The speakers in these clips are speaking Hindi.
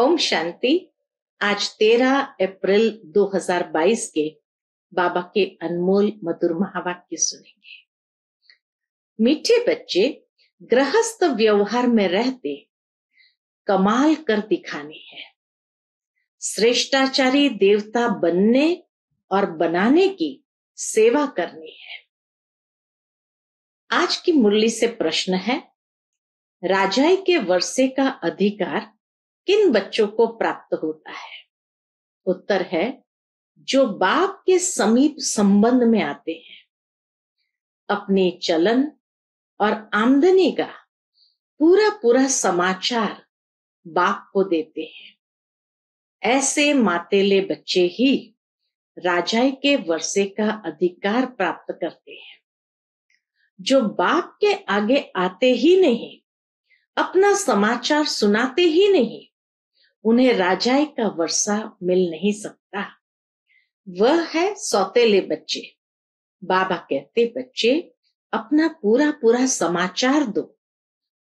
ओम शांति। आज 13 अप्रैल 2022 के बाबा के अनमोल मधुर महावाक्य सुनेंगे। मीठे बच्चे, गृहस्थ व्यवहार में रहते कमाल कर दिखानी है। श्रेष्ठाचारी देवता बनने और बनाने की सेवा करनी है। आज की मुरली से प्रश्न है, राजाई के वर्षे का अधिकार किन बच्चों को प्राप्त होता है? उत्तर है, जो बाप के समीप संबंध में आते हैं, अपने चलन और आमदनी का पूरा पूरा समाचार बाप को देते हैं। ऐसे मातेले बच्चे ही राजाई के वर्षे का अधिकार प्राप्त करते हैं। जो बाप के आगे आते ही नहीं, अपना समाचार सुनाते ही नहीं, उन्हें राजाई का वर्षा मिल नहीं सकता। वह है सौतेले बच्चे। बाबा कहते, बच्चे अपना पूरा पूरा समाचार दो,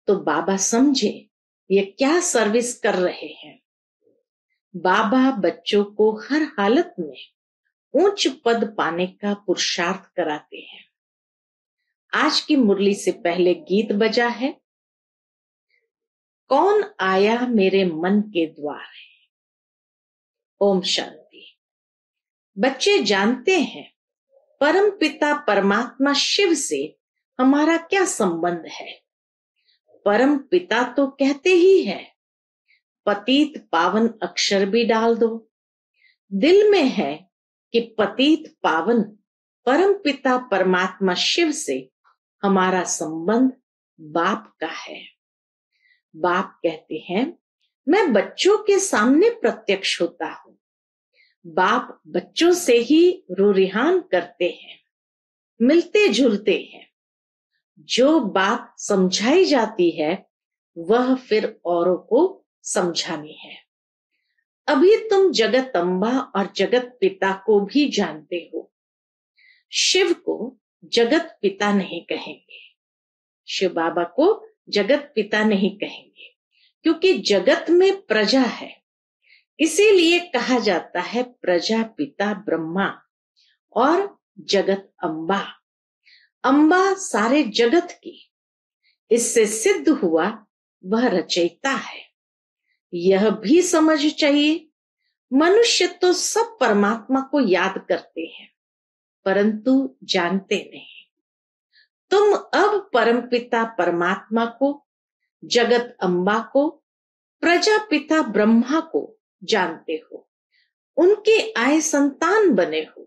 तो बाबा समझे ये क्या सर्विस कर रहे हैं। बाबा बच्चों को हर हालत में उच्च पद पाने का पुरुषार्थ कराते हैं। आज की मुरली से पहले गीत बजा है, कौन आया मेरे मन के द्वार है। ओम शांति। बच्चे जानते हैं परम पिता परमात्मा शिव से हमारा क्या संबंध है। परम पिता तो कहते ही है, पतित पावन अक्षर भी डाल दो। दिल में है कि पतित पावन परम पिता परमात्मा शिव से हमारा संबंध बाप का है। बाप कहते हैं, मैं बच्चों के सामने प्रत्यक्ष होता हूं। बाप बच्चों से ही रूरिहान करते हैं, मिलते जुलते हैं। जो बात समझाई जाती है वह फिर औरों को समझानी है। अभी तुम जगत अम्बा और जगत पिता को भी जानते हो। शिव को जगत पिता नहीं कहेंगे, शिव बाबा को जगत पिता नहीं कहेंगे, क्योंकि जगत में प्रजा है। इसीलिए कहा जाता है प्रजापिता ब्रह्मा और जगत अम्बा। अम्बा सारे जगत की। इससे सिद्ध हुआ वह रचयिता है। यह भी समझ चाहिए, मनुष्य तो सब परमात्मा को याद करते हैं, परंतु जानते नहीं। तुम अब परमपिता परमात्मा को, जगत अम्बा को, प्रजापिता ब्रह्मा को जानते हो। उनके आए संतान बने हो।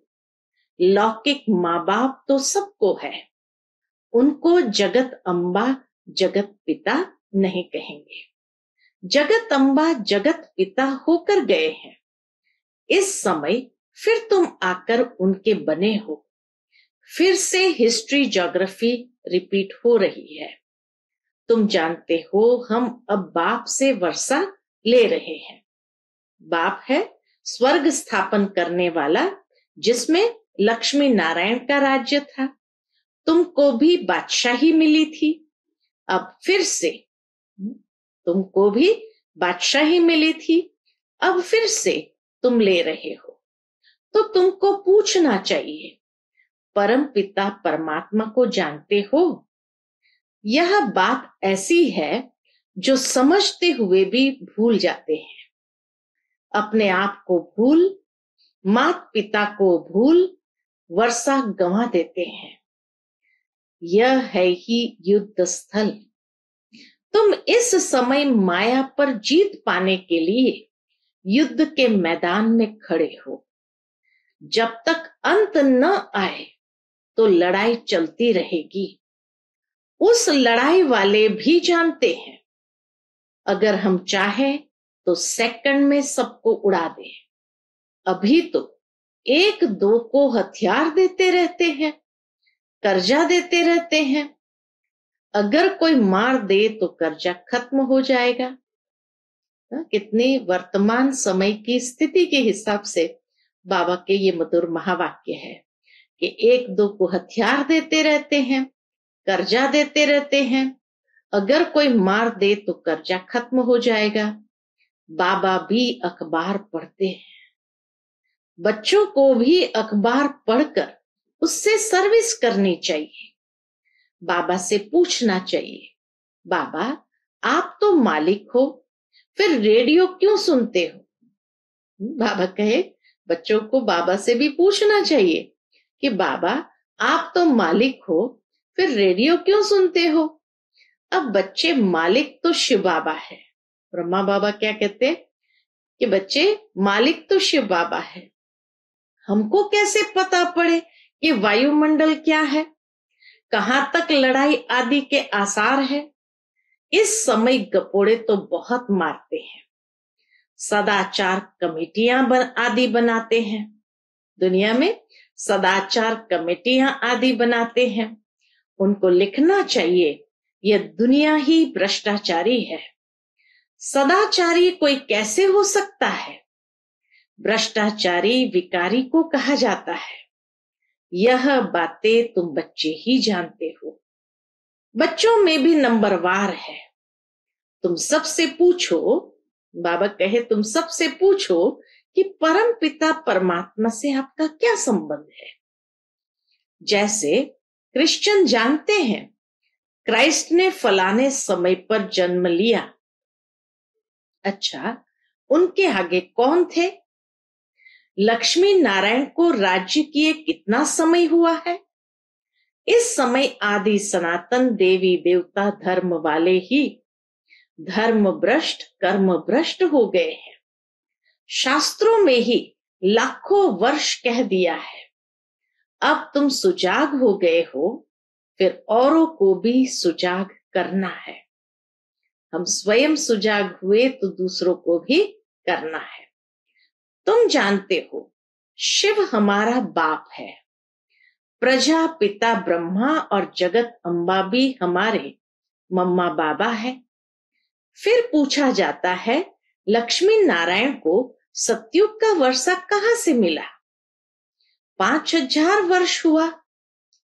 लौकिक माँ बाप तो सबको है, उनको जगत अम्बा जगत पिता नहीं कहेंगे। जगत अम्बा जगत पिता होकर गए हैं। इस समय फिर तुम आकर उनके बने हो। फिर से हिस्ट्री ज्योग्राफी रिपीट हो रही है। तुम जानते हो हम अब बाप से वर्षा ले रहे हैं। बाप है स्वर्ग स्थापन करने वाला, जिसमें लक्ष्मी नारायण का राज्य था। तुमको भी बादशाही मिली थी। अब फिर से तुमको भी बादशाही मिली थी, अब फिर से तुम ले रहे हो। तो तुमको पूछना चाहिए, परम पिता परमात्मा को जानते हो? यह बात ऐसी है जो समझते हुए भी भूल जाते हैं। अपने आप को भूल, माता पिता को भूल, वर्षा गंवा देते हैं। यह है ही युद्ध स्थल। तुम इस समय माया पर जीत पाने के लिए युद्ध के मैदान में खड़े हो। जब तक अंत न आए तो लड़ाई चलती रहेगी। उस लड़ाई वाले भी जानते हैं, अगर हम चाहें तो सेकंड में सबको उड़ा दे। अभी तो एक दो को हथियार देते रहते हैं, कर्जा देते रहते हैं। अगर कोई मार दे तो कर्जा खत्म हो जाएगा। कितनी वर्तमान समय की स्थिति के हिसाब से बाबा के ये मधुर महावाक्य है कि एक दो को हथियार देते रहते हैं, कर्जा देते रहते हैं। अगर कोई मार दे तो कर्जा खत्म हो जाएगा। बाबा भी अखबार पढ़ते हैं। बच्चों को भी अखबार पढ़कर उससे सर्विस करनी चाहिए। बाबा से पूछना चाहिए, बाबा आप तो मालिक हो, फिर रेडियो क्यों सुनते हो? बाबा कहे बच्चों को बाबा से भी पूछना चाहिए कि बाबा आप तो मालिक हो, फिर रेडियो क्यों सुनते हो? अब बच्चे मालिक तो शिव बाबा है। ब्रह्मा बाबा क्या कहते हैं कि बच्चे मालिक तो शिव बाबा है। हमको कैसे पता पड़े कि वायुमंडल क्या है, कहां तक लड़ाई आदि के आसार है? इस समय गपोड़े तो बहुत मारते हैं, सदाचार कमेटियां आदि बनाते हैं। दुनिया में सदाचार कमेटियां आदि बनाते हैं। उनको लिखना चाहिए यह दुनिया ही भ्रष्टाचारी है। सदाचारी कोई कैसे हो सकता है? भ्रष्टाचारी विकारी को कहा जाता है। यह बातें तुम बच्चे ही जानते हो। बच्चों में भी नंबरवार है। तुम सबसे पूछो, बाबा कहे तुम सबसे पूछो कि परम पिता परमात्मा से आपका क्या संबंध है? जैसे क्रिश्चियन जानते हैं क्राइस्ट ने फलाने समय पर जन्म लिया। अच्छा, उनके आगे कौन थे? लक्ष्मी नारायण को राज्य किए कितना समय हुआ है? इस समय आदि सनातन देवी देवता धर्म वाले ही धर्म भ्रष्ट कर्म भ्रष्ट हो गए हैं। शास्त्रों में ही लाखों वर्ष कह दिया है। अब तुम सुजाग हो गए हो, फिर औरों को भी सुजाग करना है। हम स्वयं सुजाग हुए तो दूसरों को भी करना है। तुम जानते हो शिव हमारा बाप है। प्रजा पिता ब्रह्मा और जगत अम्बा भी हमारे मम्मा बाबा है। फिर पूछा जाता है लक्ष्मी नारायण को सतयुग का वर्षा कहां से मिला? 5000 वर्ष हुआ।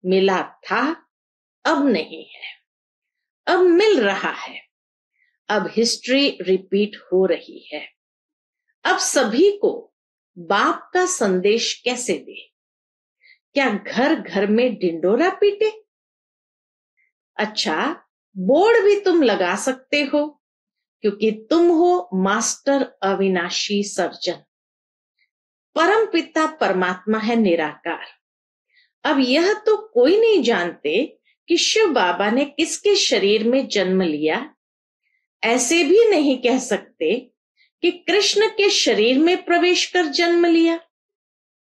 मिला था, अब नहीं है, अब मिल रहा है। अब हिस्ट्री रिपीट हो रही है। अब सभी को बाप का संदेश कैसे दे? क्या घर घर में डिंडोरा पीटे? अच्छा, बोर्ड भी तुम लगा सकते हो क्योंकि तुम हो मास्टर अविनाशी सर्जन। परम पिता परमात्मा है निराकार। अब यह तो कोई नहीं जानते कि शिव बाबा ने किसके शरीर में जन्म लिया। ऐसे भी नहीं कह सकते कि कृष्ण के शरीर में प्रवेश कर जन्म लिया।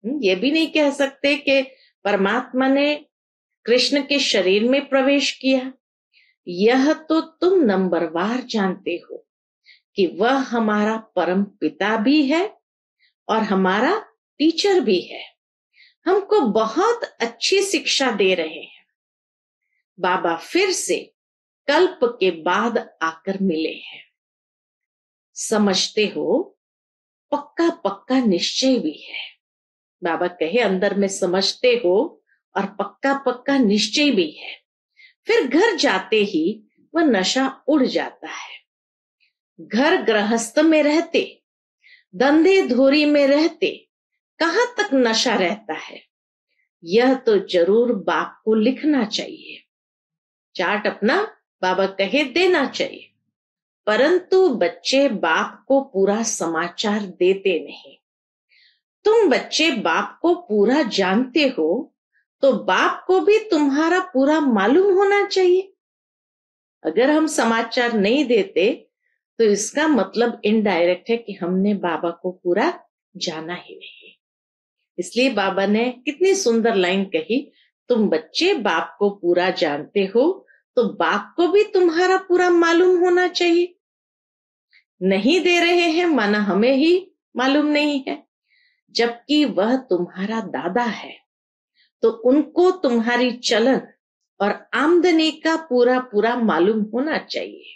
ये भी नहीं कह सकते कि परमात्मा ने कृष्ण के शरीर में प्रवेश किया। यह तो तुम नंबरवार जानते हो कि वह हमारा परम पिता भी है और हमारा टीचर भी है। हमको बहुत अच्छी शिक्षा दे रहे हैं। बाबा फिर से कल्प के बाद आकर मिले हैं। समझते हो, पक्का पक्का निश्चय भी है। बाबा कहे अंदर में समझते हो और पक्का पक्का निश्चय भी है। फिर घर जाते ही वह नशा उड़ जाता है। घर गृहस्थ में रहते, धंधे धोरी में रहते, कहां तक नशा रहता है? यह तो जरूर बाप को लिखना चाहिए। चार्ट अपना बाबा कहे देना चाहिए। परंतु बच्चे बाप को पूरा समाचार देते नहीं। तुम बच्चे बाप को पूरा जानते हो तो बाप को भी तुम्हारा पूरा मालूम होना चाहिए। अगर हम समाचार नहीं देते तो इसका मतलब इनडायरेक्ट है कि हमने बाबा को पूरा जाना ही नहीं। इसलिए बाबा ने कितनी सुंदर लाइन कही, तुम बच्चे बाप को पूरा जानते हो तो बाप को भी तुम्हारा पूरा मालूम होना चाहिए। नहीं दे रहे हैं माना हमें ही मालूम नहीं है, जबकि वह तुम्हारा दादा है तो उनको तुम्हारी चलन और आमदनी का पूरा पूरा मालूम होना चाहिए।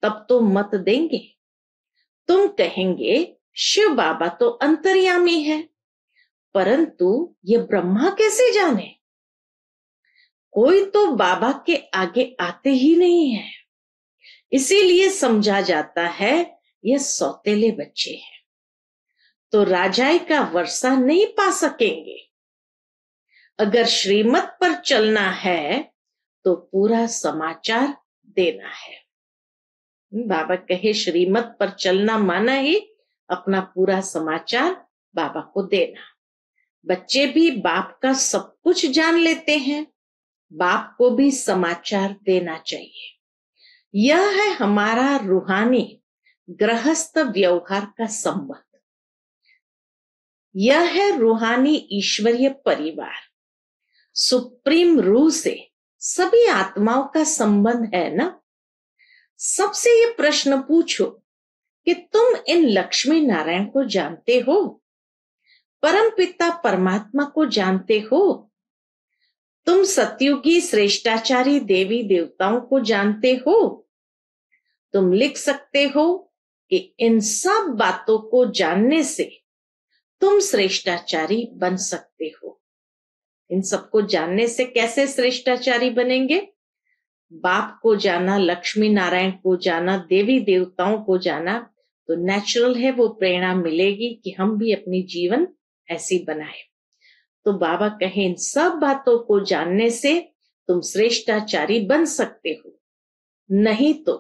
तब तो मत देंगे। तुम कहेंगे शिव बाबा तो अंतर्यामी है, परंतु ये ब्रह्मा कैसे जाने? कोई तो बाबा के आगे आते ही नहीं है। इसीलिए समझा जाता है ये सौतेले बच्चे हैं, तो राजाई का वर्षा नहीं पा सकेंगे। अगर श्रीमत पर चलना है तो पूरा समाचार देना है। बाबा कहे श्रीमत पर चलना माना ही अपना पूरा समाचार बाबा को देना। बच्चे भी बाप का सब कुछ जान लेते हैं, बाप को भी समाचार देना चाहिए। यह है हमारा रूहानी गृहस्थ व्यवहार का संबंध। यह है रूहानी ईश्वरीय परिवार। सुप्रीम रूह से सभी आत्माओं का संबंध है ना। सबसे ये प्रश्न पूछो कि तुम इन लक्ष्मी नारायण को जानते हो, परम पिता परमात्मा को जानते हो, तुम सतयुगी श्रेष्ठाचारी देवी देवताओं को जानते हो। तुम लिख सकते हो कि इन सब बातों को जानने से तुम श्रेष्ठाचारी बन सकते हो। इन सबको जानने से कैसे श्रेष्ठाचारी बनेंगे? बाप को जाना, लक्ष्मी नारायण को जाना, देवी देवताओं को जाना, तो नेचुरल है वो प्रेरणा मिलेगी कि हम भी अपनी जीवन ऐसी बनाए। तो बाबा कहे इन सब बातों को जानने से तुम श्रेष्ठाचारी बन सकते हो, नहीं तो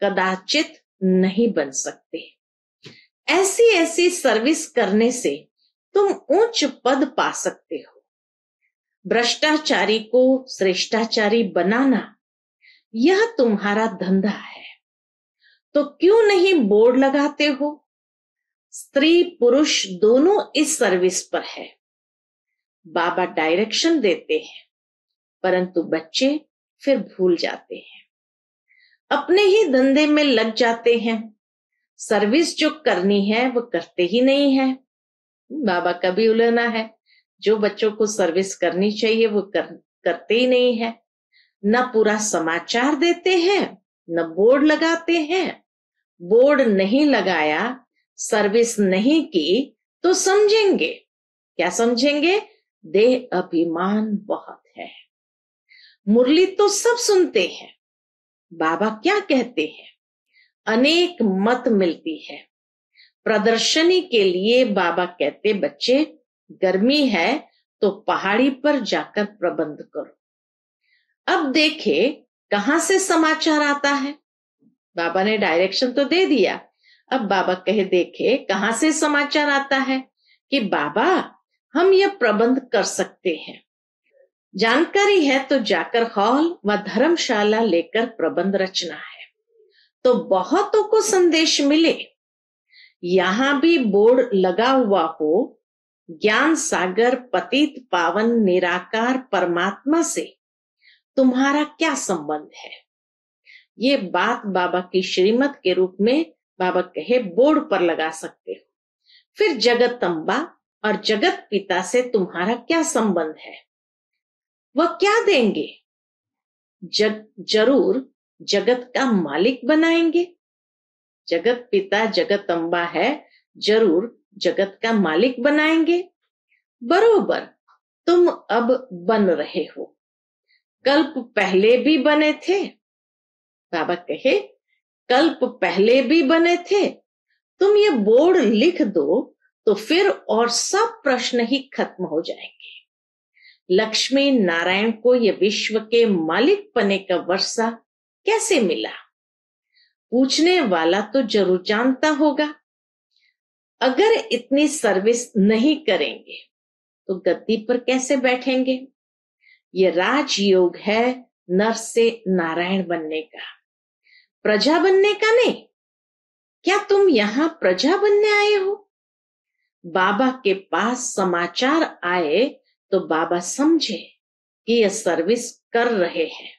कदाचित नहीं बन सकते। ऐसी ऐसी सर्विस करने से तुम उच्च पद पा सकते हो। भ्रष्टाचारी को श्रेष्ठाचारी बनाना यह तुम्हारा धंधा है, तो क्यों नहीं बोर्ड लगाते हो? स्त्री पुरुष दोनों इस सर्विस पर है। बाबा डायरेक्शन देते हैं, परंतु बच्चे फिर भूल जाते हैं, अपने ही धंधे में लग जाते हैं। सर्विस जो करनी है वो करते ही नहीं है। बाबा का भी उलझना है, जो बच्चों को सर्विस करनी चाहिए वो करते ही नहीं है। न पूरा समाचार देते हैं, न बोर्ड लगाते हैं। बोर्ड नहीं लगाया, सर्विस नहीं की तो समझेंगे क्या? समझेंगे देह अभिमान बहुत है। मुरली तो सब सुनते हैं, बाबा क्या कहते हैं? अनेक मत मिलती है। प्रदर्शनी के लिए बाबा कहते बच्चे गर्मी है तो पहाड़ी पर जाकर प्रबंध करो। अब देखे कहां से समाचार आता है। बाबा ने डायरेक्शन तो दे दिया, अब बाबा कहे देखे कहां से समाचार आता है कि बाबा हम यह प्रबंध कर सकते हैं। जानकारी है तो जाकर हॉल व धर्मशाला लेकर प्रबंध रचना है, तो बहुतों को संदेश मिले। यहां भी बोर्ड लगा हुआ हो, ज्ञान सागर पतित पावन निराकार परमात्मा से तुम्हारा क्या संबंध है? ये बात बाबा की श्रीमत के रूप में बाबा कहे बोर्ड पर लगा सकते हो। फिर जगत अम्बा और जगत पिता से तुम्हारा क्या संबंध है? वह क्या देंगे? जरूर जगत का मालिक बनाएंगे। जगत पिता जगत अम्बा है, जरूर जगत का मालिक बनाएंगे। बरोबर तुम अब बन रहे हो, कल्प पहले भी बने थे। बाबा कहे कल्प पहले भी बने थे। तुम ये बोर्ड लिख दो तो फिर और सब प्रश्न ही खत्म हो जाएंगे। लक्ष्मी नारायण को ये विश्व के मालिक पने का वर्षा कैसे मिला? पूछने वाला तो जरूर जानता होगा। अगर इतनी सर्विस नहीं करेंगे तो गद्दी पर कैसे बैठेंगे? ये राजयोग है नर से नारायण बनने का, प्रजा बनने का नहीं। क्या तुम यहां प्रजा बनने आए हो? बाबा के पास समाचार आए तो बाबा समझे कि यह सर्विस कर रहे हैं।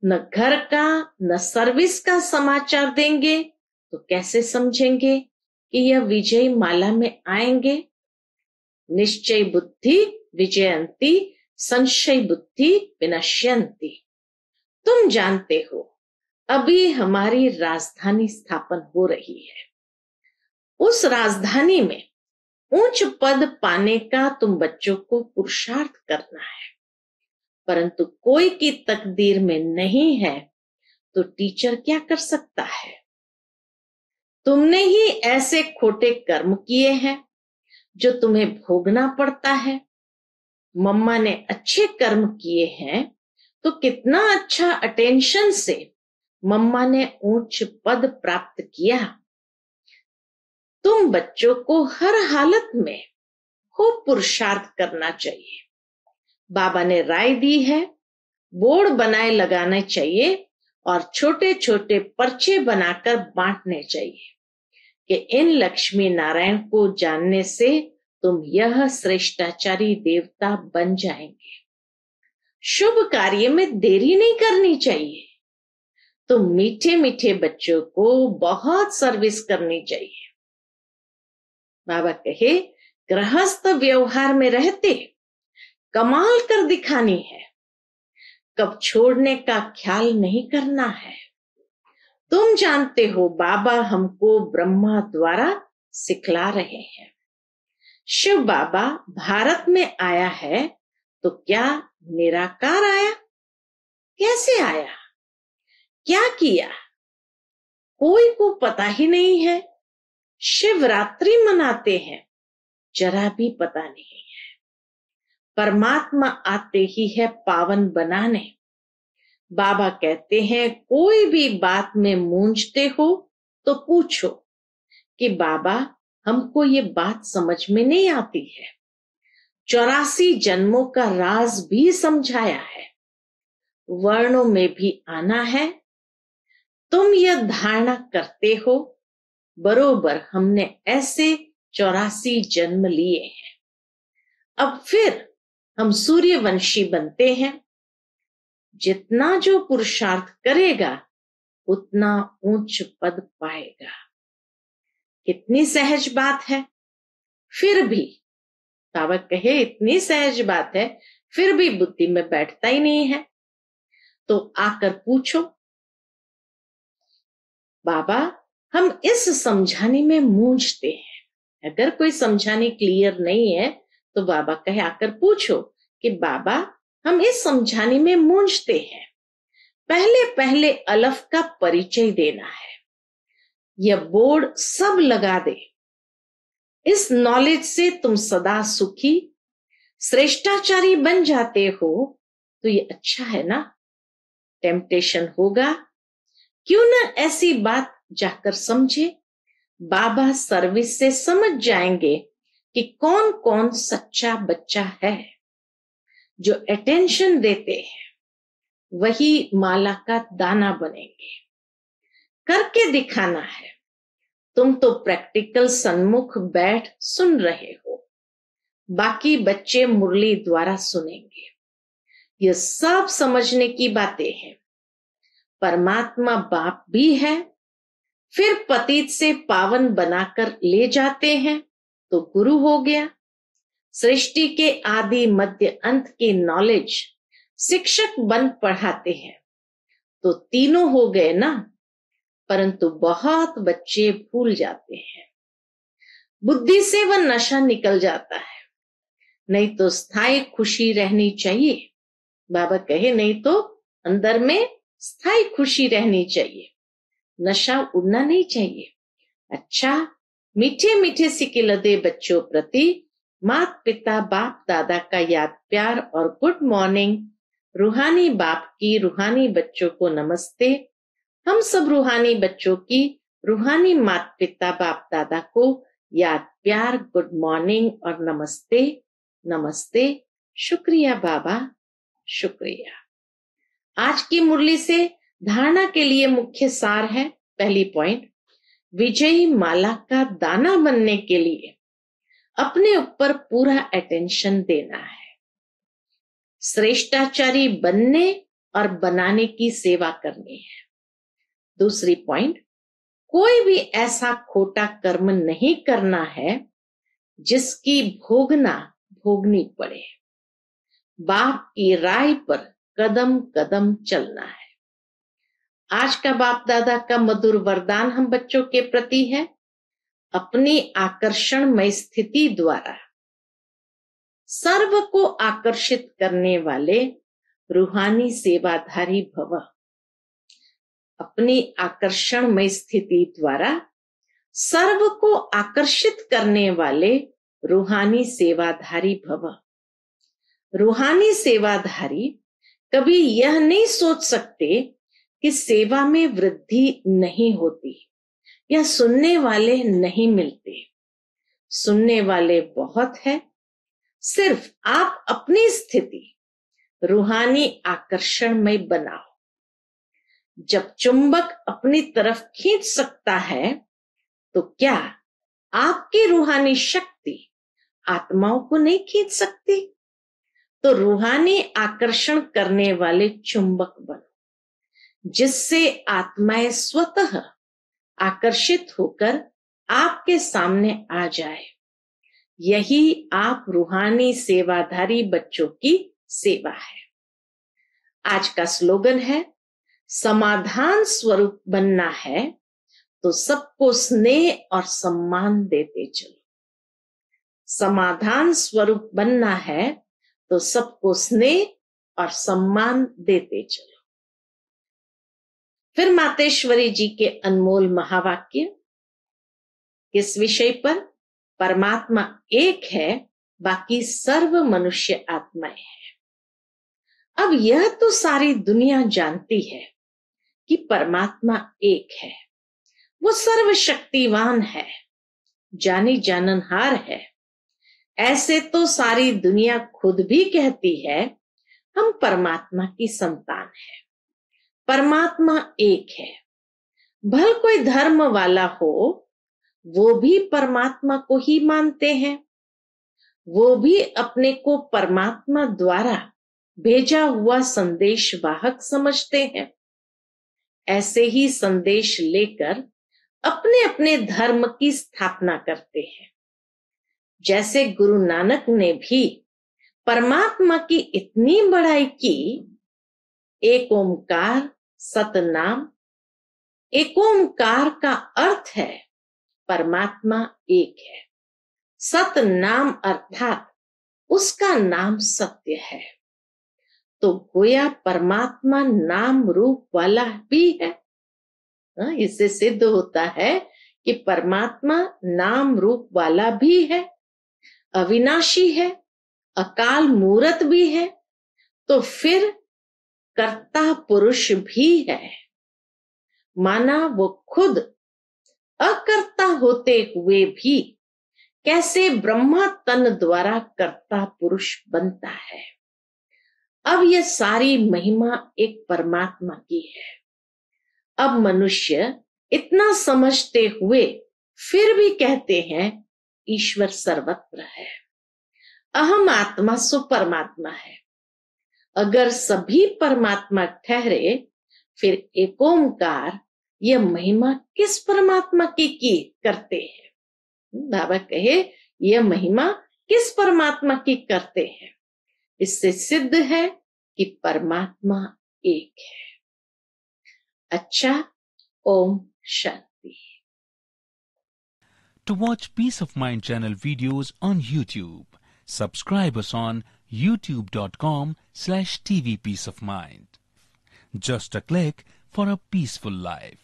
न घर का न सर्विस का समाचार देंगे तो कैसे समझेंगे कि यह विजय माला में आएंगे? निश्चय बुद्धि विजयंती, संशय बुद्धि विनश्यंती। तुम जानते हो अभी हमारी राजधानी स्थापन हो रही है। उस राजधानी में उच्च पद पाने का तुम बच्चों को पुरुषार्थ करना है, परंतु कोई की तकदीर में नहीं है तो टीचर क्या कर सकता है? तुमने ही ऐसे खोटे कर्म किए हैं जो तुम्हें भोगना पड़ता है। मम्मा ने अच्छे कर्म किए हैं तो कितना अच्छा अटेंशन से मम्मा ने उच्च पद प्राप्त किया। तुम बच्चों को हर हालत में खूब पुरुषार्थ करना चाहिए। बाबा ने राय दी है, बोर्ड बनाए लगाने चाहिए और छोटे छोटे पर्चे बनाकर बांटने चाहिए कि इन लक्ष्मी नारायण को जानने से तुम यह श्रेष्ठाचारी देवता बन जाएंगे। शुभ कार्य में देरी नहीं करनी चाहिए। तो मीठे मीठे बच्चों को बहुत सर्विस करनी चाहिए। बाबा कहे, गृहस्थ व्यवहार में रहते कमाल कर दिखानी है, कब छोड़ने का ख्याल नहीं करना है। तुम जानते हो बाबा हमको ब्रह्मा द्वारा सिखला रहे हैं। शिव बाबा भारत में आया है तो क्या निराकार आया? कैसे आया? क्या किया? कोई को पता ही नहीं है। शिवरात्रि मनाते हैं, जरा भी पता नहीं है। परमात्मा आते ही है पावन बनाने। बाबा कहते हैं, कोई भी बात में मूंझते हो तो पूछो कि बाबा हमको ये बात समझ में नहीं आती है। 84 जन्मों का राज भी समझाया है, वर्णों में भी आना है। तुम यह धारणा करते हो, बरोबर हमने ऐसे 84 जन्म लिए हैं। अब फिर हम सूर्यवंशी बनते हैं। जितना जो पुरुषार्थ करेगा उतना उच्च पद पाएगा। कितनी सहज बात है। फिर भी बाबा कहे, इतनी सहज बात है, फिर भी बुद्धि में बैठता ही नहीं है। तो आकर पूछो, बाबा हम इस समझाने में मूंझते हैं। अगर कोई समझाने क्लियर नहीं है तो बाबा कहे, आकर पूछो कि बाबा हम इस समझाने में मूंझते हैं। पहले पहले अलफ का परिचय देना है। यह बोर्ड सब लगा दे। इस नॉलेज से तुम सदा सुखी श्रेष्ठाचारी बन जाते हो तो ये अच्छा है ना। टेम्पटेशन होगा, क्यों ना ऐसी बात जाकर समझे। बाबा सर्विस से समझ जाएंगे कि कौन कौन सच्चा बच्चा है। जो अटेंशन देते हैं वही माला का दाना बनेंगे। करके दिखाना है। तुम तो प्रैक्टिकल सन्मुख बैठ सुन रहे हो, बाकी बच्चे मुरली द्वारा सुनेंगे। ये सब समझने की बातें हैं। परमात्मा बाप भी है, फिर पतित से पावन बनाकर ले जाते हैं तो गुरु हो गया। सृष्टि के आदि मध्य अंत की नॉलेज शिक्षक बन पढ़ाते हैं तो तीनों हो गए ना। परंतु बहुत बच्चे भूल जाते हैं। बुद्धि से वह नशा निकल जाता है। नहीं तो स्थायी खुशी रहनी चाहिए। बाबा कहे, नहीं तो अंदर में स्थायी खुशी रहनी चाहिए, नशा उड़ना नहीं चाहिए। अच्छा, मीठे मीठे सिकिलदे बच्चों प्रति माता पिता बाप दादा का याद प्यार और गुड मॉर्निंग। रूहानी बाप की रूहानी बच्चों को नमस्ते। हम सब रूहानी बच्चों की रूहानी माता पिता बाप दादा को याद प्यार गुड मॉर्निंग और नमस्ते नमस्ते। शुक्रिया बाबा, शुक्रिया। आज की मुरली से धारणा के लिए मुख्य सार है। पहली पॉइंट, विजयी माला का दाना बनने के लिए अपने ऊपर पूरा अटेंशन देना है। श्रेष्ठाचारी बनने और बनाने की सेवा करनी है। दूसरी पॉइंट, कोई भी ऐसा खोटा कर्म नहीं करना है जिसकी भोगनी पड़े। बाप की राय पर कदम कदम चलना है। आज का बाप दादा का मधुर वरदान हम बच्चों के प्रति है, अपनी आकर्षणमय स्थिति द्वारा सर्व को आकर्षित करने वाले रूहानी सेवाधारी भव। अपनी आकर्षणमय स्थिति द्वारा सर्व को आकर्षित करने वाले रूहानी सेवाधारी भव। रूहानी सेवाधारी कभी यह नहीं सोच सकते कि सेवा में वृद्धि नहीं होती या सुनने वाले नहीं मिलते। सुनने वाले बहुत है, सिर्फ आप अपनी स्थिति रूहानी आकर्षण में बनाओ। जब चुंबक अपनी तरफ खींच सकता है तो क्या आपकी रूहानी शक्ति आत्माओं को नहीं खींच सकती? तो रूहानी आकर्षण करने वाले चुंबक बनो, जिससे आत्माएं स्वतः आकर्षित होकर आपके सामने आ जाए। यही आप रूहानी सेवाधारी बच्चों की सेवा है। आज का स्लोगन है, समाधान स्वरूप बनना है तो सबको स्नेह और सम्मान देते चलो। समाधान स्वरूप बनना है तो सबको स्नेह और सम्मान देते चलो। फिर मातेश्वरी जी के अनमोल महावाक्य इस विषय पर, परमात्मा एक है, बाकी सर्व मनुष्य आत्माएं हैं। अब यह तो सारी दुनिया जानती है कि परमात्मा एक है, वो सर्वशक्तिवान है, जानी जाननहार है। ऐसे तो सारी दुनिया खुद भी कहती है हम परमात्मा की संतान है। परमात्मा एक है। भल कोई धर्म वाला हो, वो भी परमात्मा को ही मानते हैं। वो भी अपने को परमात्मा द्वारा भेजा हुआ संदेश वाहक समझते हैं। ऐसे ही संदेश लेकर अपने अपने धर्म की स्थापना करते हैं। जैसे गुरु नानक ने भी परमात्मा की इतनी बड़ाई की, एक ओमकार सतनाम। एक ओमकार का अर्थ है परमात्मा एक है। सतनाम अर्थात उसका नाम सत्य है। तो गोया परमात्मा नाम रूप वाला भी है। इससे सिद्ध होता है कि परमात्मा नाम रूप वाला भी है, अविनाशी है, अकाल मूरत भी है, तो फिर कर्ता पुरुष भी है। माना वो खुद अकर्ता होते हुए भी कैसे ब्रह्मा तन द्वारा कर्ता पुरुष बनता है। अब यह सारी महिमा एक परमात्मा की है। अब मनुष्य इतना समझते हुए फिर भी कहते हैं ईश्वर सर्वत्र है, अहम आत्मा सो परमात्मा है। अगर सभी परमात्मा ठहरे, फिर एक ओमकार यह महिमा किस परमात्मा की करते हैं? बाबा कहे यह महिमा किस परमात्मा की करते हैं? इससे सिद्ध है कि परमात्मा एक है। अच्छा, Om Shanti. To watch Peace of Mind channel videos on YouTube, subscribe us on youtube.com/TV Peace of Mind. Just a click for a peaceful life.